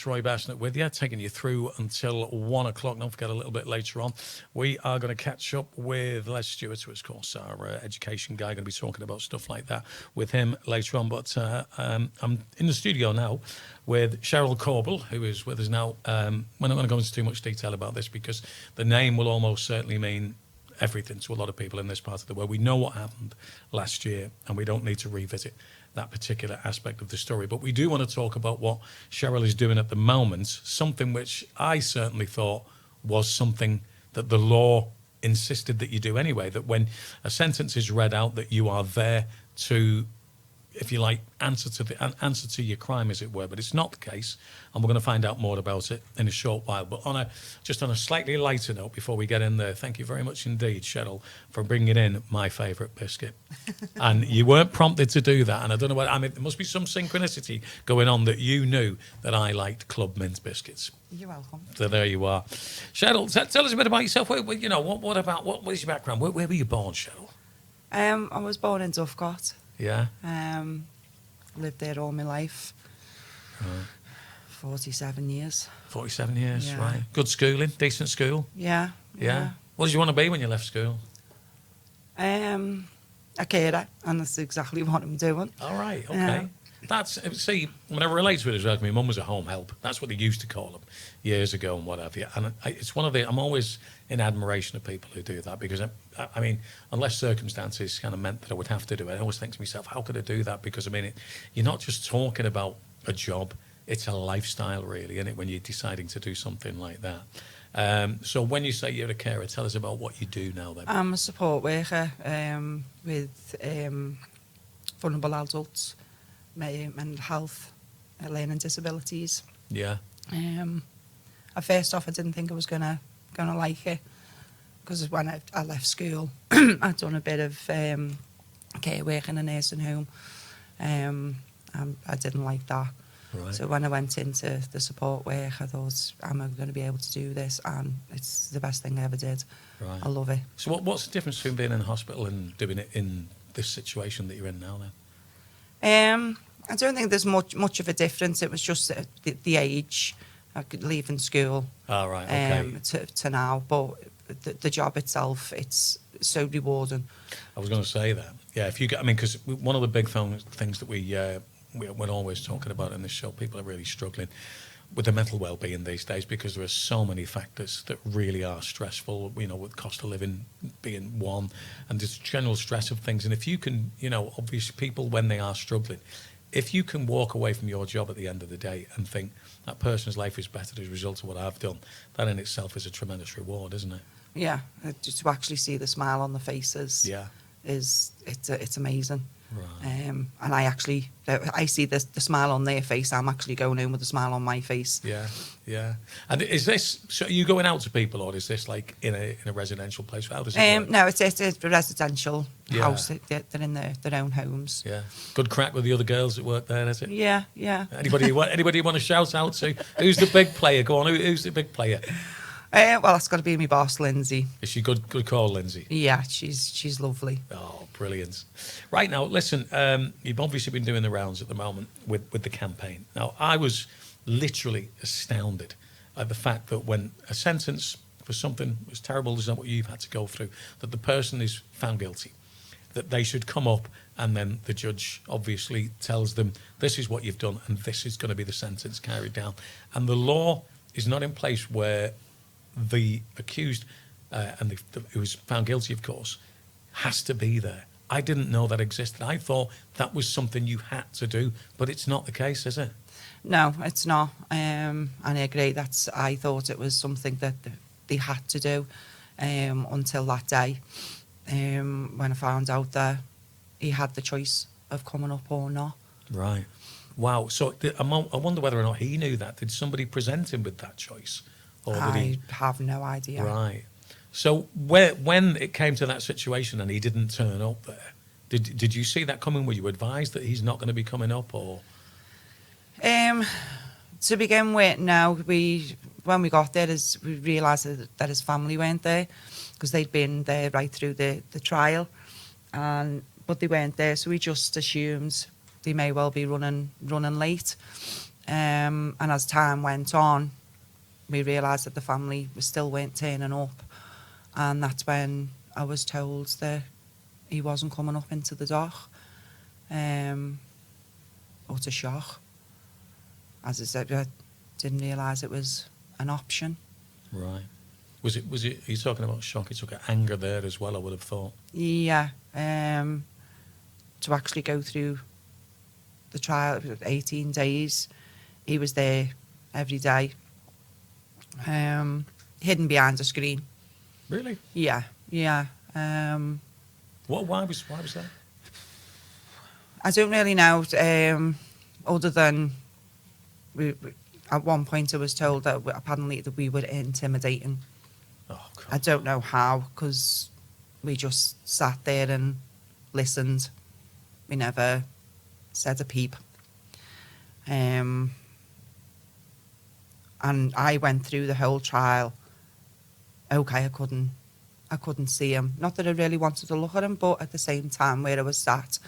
Roy Basnett with you, taking you through until 1 o'clock. Don't forget, a little bit later on, we are going to catch up with Les Stewart, who is, of course, our education guy. Going to be talking about stuff like that with him later on. But I'm in the studio now with Cheryl Korbel, who is with us now. We're not going to go into too much detail about this because the name will almost certainly mean everything to a lot of people in this part of the world. We know what happened last year, and we don't need to revisit that particular aspect of the story. But we do want to talk about what Cheryl is doing at the moment, something which I certainly thought was something that the law insisted that you do anyway, that when a sentence is read out, that you are there to, if you like, answer to your crime, as it were. But it's not the case, and we're going to find out more about it in a short while. But on a slightly lighter note, before we get in there, thank you very much indeed, Cheryl, for bringing in my favourite biscuit. And you weren't prompted to do that, and I don't know what. I mean, there must be some synchronicity going on that you knew that I liked Club Mint biscuits. You're welcome. So there you are, Cheryl. Tell us a bit about yourself. What is your background? Where were you born, Cheryl? I was born in Dovecot. Yeah. Lived there all my life. Right. 47 years. 47 years, Yeah. right. Good schooling, decent school. Yeah. Yeah. What did you want to be when you left school? A carer, and that's exactly what I'm doing. All right, okay. Yeah. When I relate to it as well, my mum was a home help. That's what they used to call them years ago and what have you. And it's one of the, I'm always in admiration of people who do that because, I mean, unless circumstances kind of meant that I would have to do it, I always think to myself, how could I do that? Because, I mean, you're not just talking about a job, it's a lifestyle, really, isn't it, when you're deciding to do something like that. So when you say you're a carer, tell us about what you do now then. I'm a support worker with vulnerable adults, mental health, learning disabilities. Yeah. At first off, I didn't think I was gonna like it because when I left school, I'd done a bit of care work in a nursing home. I didn't like that. Right. So when I went into the support work, I thought, am I going to be able to do this? And it's the best thing I ever did. Right. I love it. So what's the difference between being in hospital and doing it in this situation that you're in now then? I don't think there's much of a difference. It was just the age, leaving school. Oh, right, okay. To now. But the job itself, it's so rewarding. I was going to say that. Yeah, if you get, I mean, because one of the big things that we're always talking about in this show, people are really struggling with their mental well-being these days because there are so many factors that really are stressful, you know, with cost of living being one and just general stress of things. And if you can, you know, obviously people when they are struggling, if you can walk away from your job at the end of the day and think that person's life is better as a result of what I've done, that in itself is a tremendous reward, isn't it? Yeah, just to actually see the smile on the faces. Yeah. It's amazing. Right. And I see the smile on their face. I'm actually going home with a smile on my face. Yeah, yeah. And is this, so are you going out to people or is this like in a residential place? How does it work? No, it's a residential house. They're in their own homes. Yeah. Good crack with the other girls that work there, is it? Yeah. Anybody you want to shout out to? Who's the big player? Go on, who's the big player? Well, that's got to be my boss, Lindsay. Is she good call, Lindsay? Yeah, she's lovely. Oh, brilliant. Right, now, listen, you've obviously been doing the rounds at the moment with the campaign. Now, I was literally astounded at the fact that when a sentence for something as terrible as what you've had to go through, that the person is found guilty, that they should come up and then the judge obviously tells them, this is what you've done and this is going to be the sentence carried down. And the law is not in place where the accused and who was found guilty, of course, has to be there. I didn't know that existed. I thought that was something you had to do, but it's not the case, is it? No, it's not. And I agree. I thought it was something that they had to do until that day when I found out that he had the choice of coming up or not. Right. Wow. So I wonder whether or not he knew that. Did somebody present him with that choice? Or did he have no idea. Right. So when it came to that situation and he didn't turn up there, did you see that coming? Were you advised that he's not going to be coming up, or? To begin with, no. When we got there, we realised that his family weren't there because they'd been there right through the trial, but they weren't there. So we just assumed they may well be running late. And as time went on, we realised that the family still weren't turning up. And that's when I was told that he wasn't coming up into the dock. Utter shock. As I said, I didn't realise it was an option. Right. Was it, you're talking about shock, you took anger there as well, I would have thought. Yeah. To actually go through the trial, 18 days, he was there every day, hidden behind a screen. Really? Yeah. Why was that? I don't really know, other than we, at one point I was told that apparently that we were intimidating. Oh, God. I don't know how, because we just sat there and listened. We never said a peep. And I went through the whole trial. Okay, I couldn't see him. Not that I really wanted to look at him, but at the same time, where I was sat,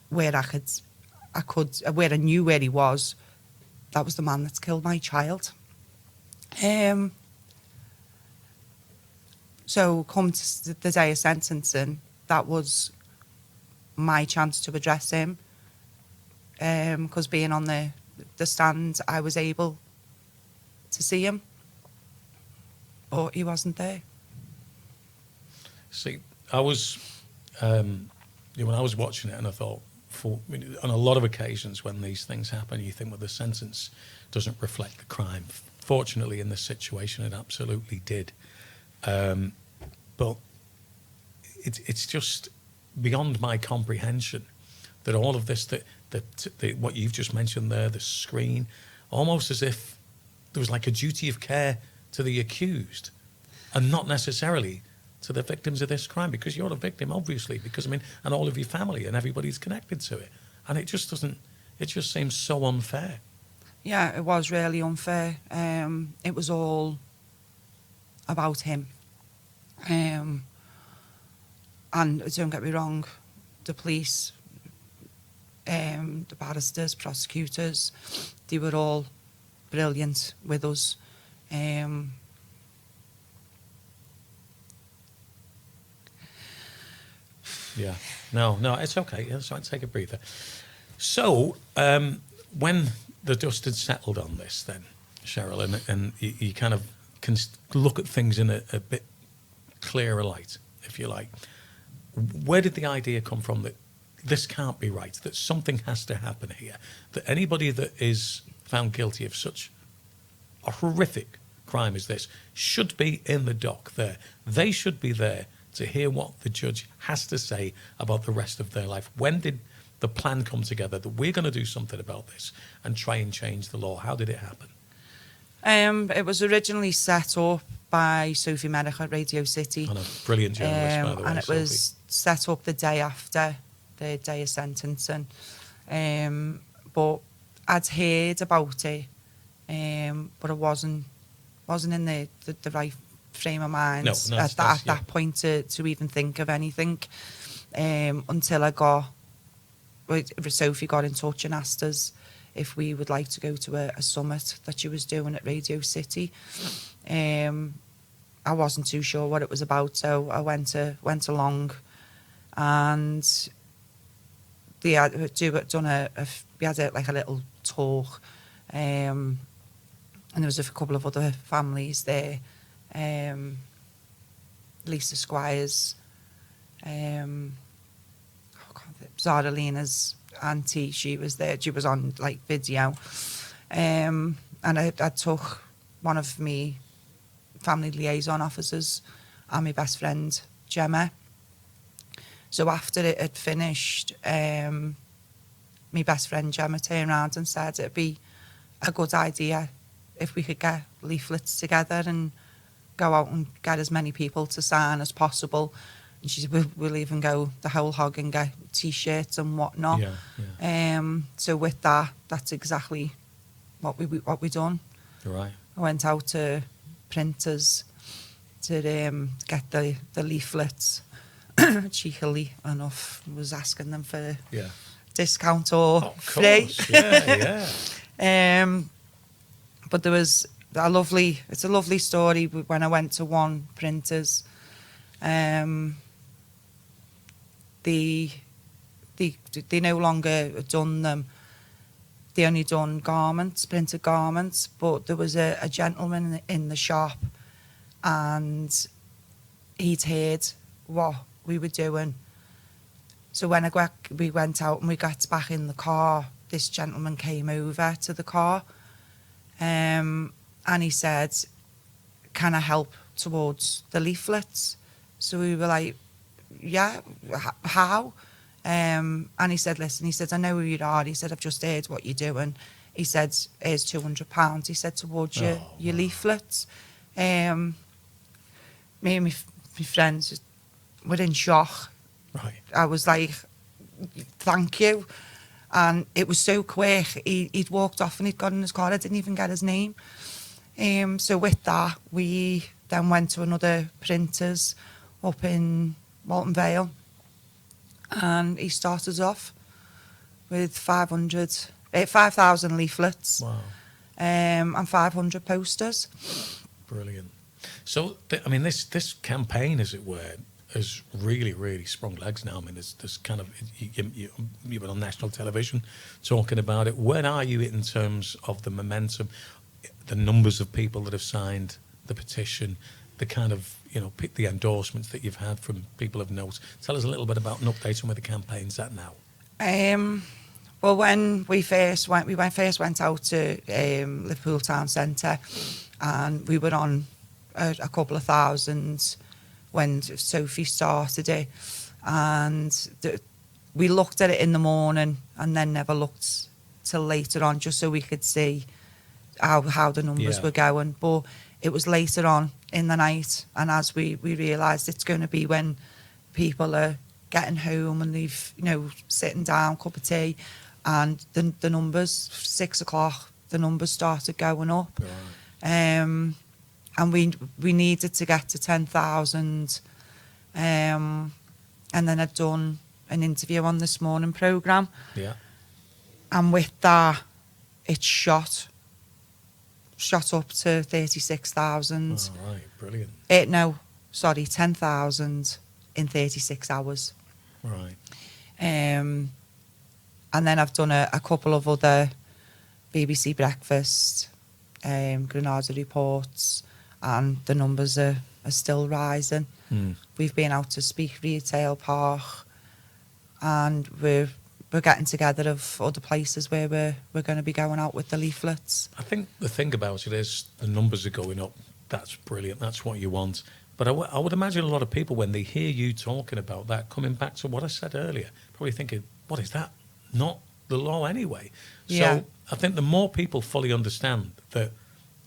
where where I knew where he was, that was the man that's killed my child. So come to the day of sentencing, that was my chance to address him. Because being on the stand, I was able to see him, but he wasn't there. See, I was, when I was watching it, and I thought, on a lot of occasions when these things happen, you think, well, the sentence doesn't reflect the crime. Fortunately, in this situation, it absolutely did. But it's just beyond my comprehension that all of this, that what you've just mentioned there, the screen, almost as if there was like a duty of care to the accused and not necessarily to the victims of this crime, because you're a victim, obviously, because, I mean, and all of your family and everybody's connected to it. And it just seems so unfair. Yeah, it was really unfair. It was all about him. And don't get me wrong, the police, the barristers, prosecutors, they were all brilliant with us. Yeah, no, it's okay. It's fine. Take a breather. So, when the dust had settled on this, then, Cheryl, and you kind of can look at things in a bit clearer light, if you like. Where did the idea come from that this can't be right, that something has to happen here, that anybody that is found guilty of such a horrific crime as this should be in the dock there? They should be there to hear what the judge has to say about the rest of their life. When did the plan come together that we're going to do something about this and try and change the law? How did it happen? It was originally set up by Sophie Merrick at Radio City. And a brilliant journalist, by the way. And it Sophie was set up the day after the day of sentencing. But I'd heard about it, but I wasn't in the right frame of mind at that point to even think of anything, until Sophie got in touch and asked us if we would like to go to a summit that she was doing at Radio City. I wasn't too sure what it was about, so I went along, and we had a little talk, and there was a couple of other families there. Lisa Squires, Zara Lena's auntie, she was there. She was on video, and I took one of me family liaison officers and my best friend Gemma. So after it had finished, my best friend Gemma turned around and said it'd be a good idea if we could get leaflets together and go out and get as many people to sign as possible. And she said, we'll even go the whole hog and get T-shirts and whatnot. Yeah. So with that, that's exactly what we done. Right. I went out to printers to get the leaflets. Cheekily enough, was asking them for discount or Of free. course, yeah, yeah. But there was it's a lovely story when I went to one printers. They no longer done them. They only done garments, printed garments. But there was a gentleman in the shop, and he'd heard what we were doing. So when we went out and we got back in the car, this gentleman came over to the car, and he said, "Can I help towards the leaflets?" So we were like, "Yeah, how?" And he said, "Listen," he said, "I know who you are." He said, "I've just heard what you're doing." He said, "Here's £200." He said, "Towards your leaflets." Me and my friends were in shock. Right. I was like, "Thank you." And it was so quick. He'd walked off and he'd got in his car. I didn't even get his name. So with that, we then went to another printer's up in Walton Vale. And he started off with 5,000 leaflets. Wow. And 500 posters. Brilliant. So, this campaign, as it were, has really, really sprung legs now. I mean, there's kind of, you've been on national television talking about it. Where are you in terms of the momentum, the numbers of people that have signed the petition, the kind of, the endorsements that you've had from people of note? Tell us a little bit about an update on where the campaign's at now. Well, when we first went out to Liverpool Town Centre, and we were on a couple of thousand when Sophie started it, and we looked at it in the morning and then never looked till later on, just so we could see how the numbers were going. But it was later on in the night, and as we realised it's going to be when people are getting home and they've, sitting down, cup of tea, and the numbers, 6 o'clock, the numbers started going up. Right. And we needed to get to 10,000. And then I'd done an interview on This Morning programme. Yeah. And with that, it shot up to 36,000. Oh, right, brilliant. 10,000 in 36 hours. Right. And then I've done a couple of other BBC Breakfast, Granada reports, and the numbers are still rising. We've been out to Speak Retail Park, and we're getting together of other places where we're going to be going out with the leaflets. I think the thing about it is the numbers are going up. That's brilliant. That's what you want. But I would imagine a lot of people, when they hear you talking about that, coming back to what I said earlier, probably thinking, what is that? Not the law anyway. Yeah. So I think the more people fully understand that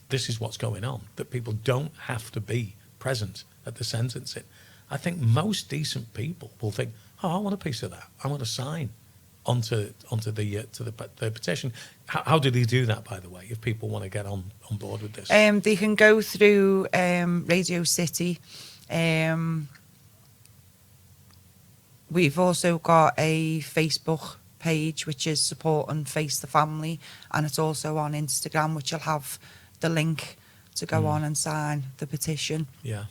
this is what's going on, that people don't have to be present at the sentencing, I think most decent people will think, oh, I want a piece of that. I want to sign onto the petition. How do they do that, by the way, if people want to get on board with this? They can go through Radio City. We've also got a Facebook page, which is Support and Face the Family, and it's also on Instagram, which will have the link to go on and sign the petition. Yeah.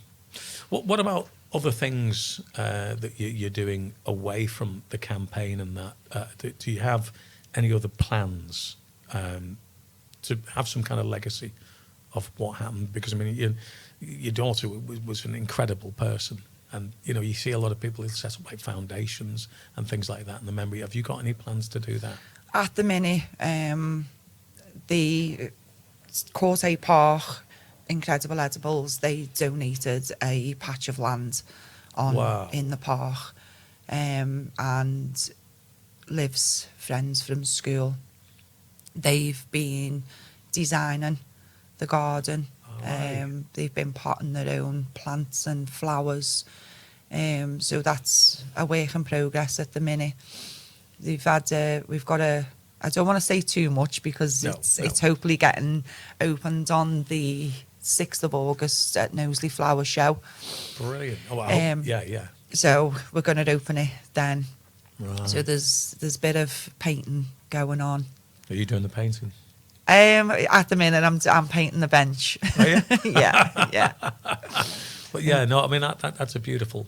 What about other things that you're doing away from the campaign and that? Do you have any other plans to have some kind of legacy of what happened? Because, your daughter was an incredible person. And, you see a lot of people who set up like foundations and things like that in the memory. Have you got any plans to do that? At the minute, the Karaoke Park, Incredible Edibles, they donated a patch of land in the park. And Liv's friends from school, they've been designing the garden. They've been potting their own plants and flowers. So that's a work in progress at the minute. We've got I don't want to say too much because it's hopefully getting opened on the 6th of August at Knowsley Flower Show. Brilliant. Oh, wow. Yeah. So we're going to open it then. Right. So there's a bit of painting going on. Are you doing the painting? At the minute, I'm painting the bench. Are you? yeah. But yeah, no, I mean that's a beautiful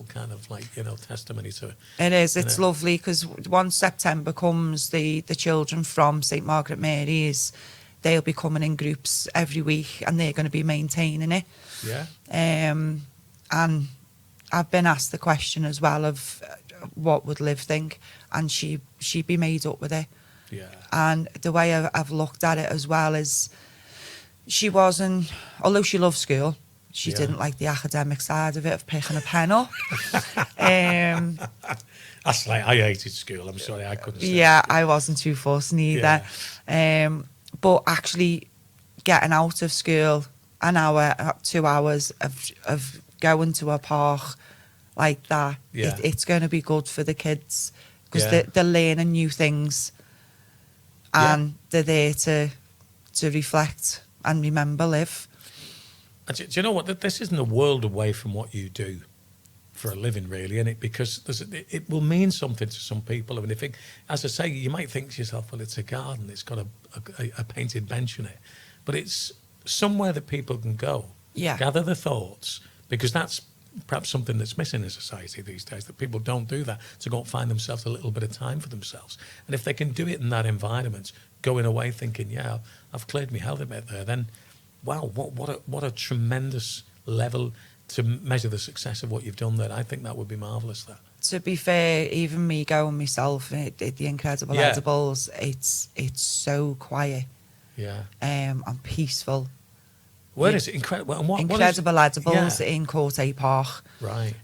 kind of like, you know, testimony to it. It is. You It's know? lovely because once September comes, the children from St Margaret Mary's, they'll be coming in groups every week, and they're going to be maintaining it. Yeah. And I've been asked the question as well of what would Liv think, and she'd be made up with it. Yeah. And the way I've looked at it as well is she wasn't, although she loved school, she Yeah. didn't like the academic side of it, of picking a pen up. That's like, I hated school. I'm sorry, I couldn't. Stand Yeah, it. I wasn't too fussed neither. But actually getting out of school an hour, 2 hours of going to a park like that, Yeah. it's going to be good for the kids because Yeah. they're learning new things, and they're there to reflect and remember Liv. And do you know what? This isn't a world away from what you do for a living, really, isn't it? Because it will mean something to some people. I mean, as I say, you might think to yourself, well, it's a garden, it's got a painted bench in it, but it's somewhere that people can go, gather their thoughts, because that's perhaps something that's missing in society these days, that people don't do that, to go and find themselves a little bit of time for themselves. And if they can do it in that environment, going away thinking, yeah, I've cleared my head a bit there, then wow, what a tremendous level to measure the success of what you've done there. I think that would be marvellous, that. To be fair, even me going myself at the Incredible Edibles, it's so quiet, and peaceful. Where is it? Incredible. And Incredible Edibles in Courtay Park. Right.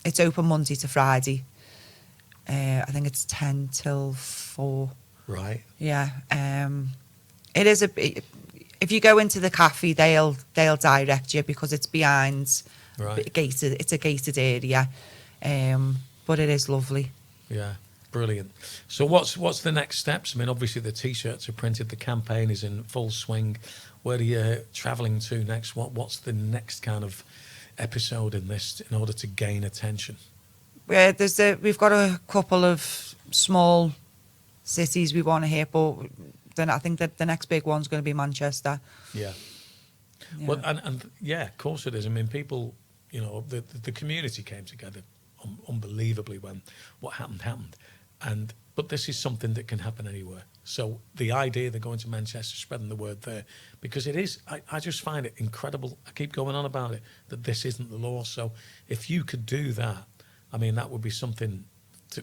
It's open Monday to Friday. I think it's 10 till 4. Right. Yeah. It is if you go into the cafe, they'll direct you because it's behind gated. It's a gated area, but it is lovely. Yeah, brilliant. So what's the next steps? I mean, obviously the T-shirts are printed, the campaign is in full swing. Where are you travelling to next? What's the next kind of episode in this in order to gain attention? We've got a couple of small cities we want to hit, but then I think that the next big one's going to be Manchester. Yeah. Well, and yeah, of course it is. I mean, people, you know, the community came together unbelievably when what happened, but this is something that can happen anywhere. So the idea they're going to Manchester, spreading the word there, because it is, I just find it incredible. I keep going on about it, that this isn't the law. So if you could do that, I mean, that would be something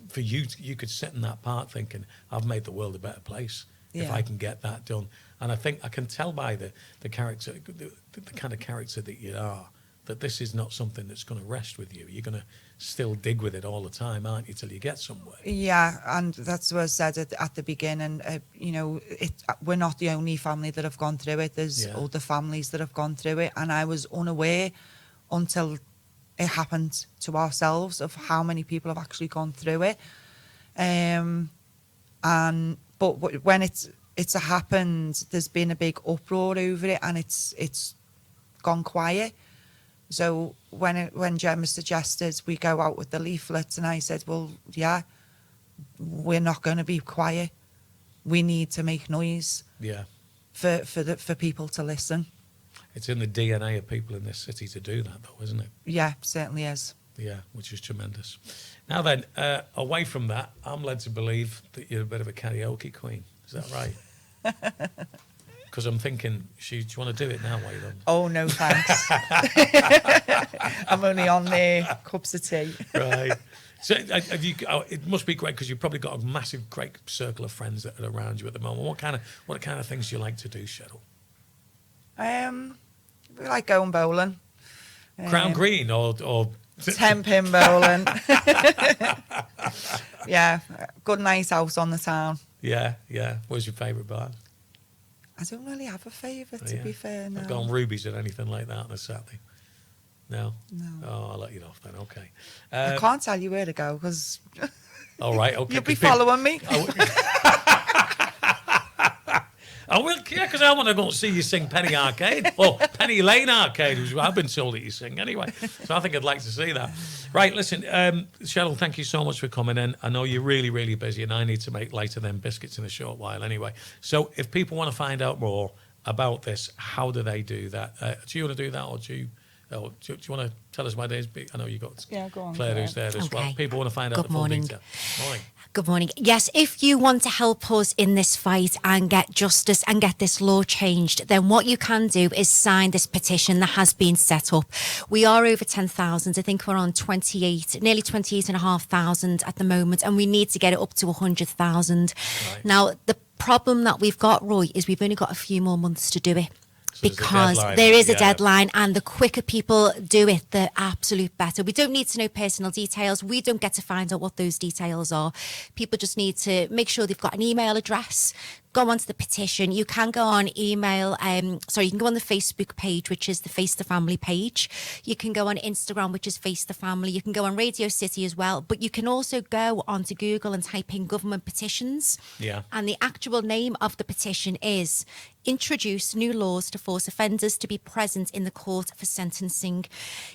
for you. You could sit in that park thinking, I've made the world a better place if I can get that done. And I think I can tell by the character, the kind of character that you are, that this is not something that's going to rest with you. You're going to still dig with it all the time, aren't you, till you get somewhere? Yeah, and that's what I said at the beginning. You know, we're not the only family that have gone through it. There's other families that have gone through it, and I was unaware until it happened to ourselves of how many people have actually gone through it. But when it's happened, there's been a big uproar over it, and it's gone quiet. So when Gemma suggested we go out with the leaflets, and I said, well, yeah, we're not going to be quiet. We need to make noise. Yeah. For people to listen. It's in the DNA of people in this city to do that, though, isn't it? Yeah, certainly is. Yeah, which is tremendous. Now then, away from that, I'm led to believe that you're a bit of a karaoke queen. Is that right? Because I'm thinking, do you want to do it now, Wayne? Oh, no, thanks. I'm only on there, cups of tea. Right. So have you? It must be great because you've probably got a massive, great circle of friends that are around you at the moment. What kind of things do you like to do, Cheryl? We like going bowling. Crown Green or 10-pin bowling. Yeah, good night out on the town. Yeah. Where's your favourite bar? I don't really have a favourite, to be fair. No. I've gone Ruby's or anything like that on a Saturday. No. Oh, I'll let you know then. Okay. I can't tell you where to go because. All right. Okay. You'll be following me. I will, yeah, because I want to go and see you sing Penny Arcade. Or Penny Lane Arcade, which I've been told that you sing anyway. So I think I'd like to see that. Right, listen, Cheryl, thank you so much for coming in. I know you're really, really busy, and I need to make later them biscuits in a short while anyway. So if people want to find out more about this, how do they do that? Do you want to do that, or do you want to tell us my days? I know you got go on, Claire who's there as well. Okay. People want to find out Good the full morning. detail. Morning. Good morning. Yes, if you want to help us in this fight and get justice and get this law changed, then what you can do is sign this petition that has been set up. We are over 10,000. I think we're on 28, nearly 28,500 at the moment, and we need to get it up to 100,000. Right. Now, the problem that we've got, Roy, is we've only got a few more months to do it. So there's a Because deadline, there is a yeah. deadline, and the quicker people do it, the absolute better. We don't need to know personal details. We don't get to find out what those details are. People just need to make sure they've got an email address. Go onto the petition. You can go on email. You can go on the Facebook page, which is the Face the Family page. You can go on Instagram, which is Face the Family. You can go on Radio City as well. But you can also go onto Google and type in government petitions. Yeah. And the actual name of the petition is "Introduce new laws to force offenders to be present in the court for sentencing."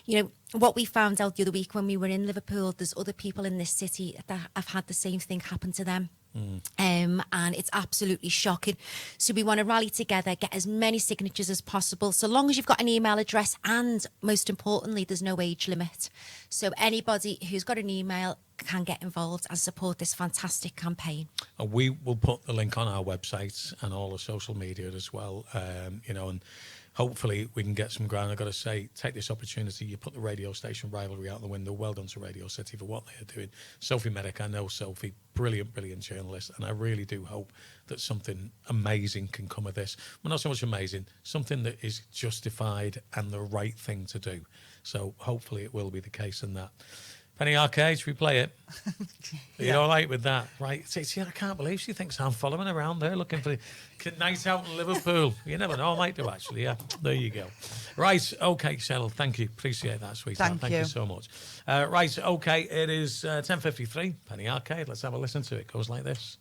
You know, what we found out the other week when we were in Liverpool, there's other people in this city that have had the same thing happen to them. And it's absolutely shocking. So we want to rally together, get as many signatures as possible, so long as you've got an email address, and most importantly, there's no age limit. So anybody who's got an email can get involved and support this fantastic campaign. And we will put the link on our website and all the social media as well, and hopefully we can get some ground. I've got to say, take this opportunity. You put the radio station rivalry out the window. Well done to Radio City for what they are doing. Sophie Medic, I know Sophie, brilliant journalist, and I really do hope that something amazing can come of this. Well, not so much amazing, something that is justified and the right thing to do. So hopefully it will be the case in that. Penny Arcade, should we play it? Are you all right with that? Right. See, I can't believe she thinks I'm following around there looking for the night out in Liverpool. You never know, I might do actually, yeah. There you go. Right, okay, Cheryl, thank you. Appreciate that, sweetheart. Thank you so much. Right, okay, it is 10:53, Penny Arcade. Let's have a listen to it. It goes like this.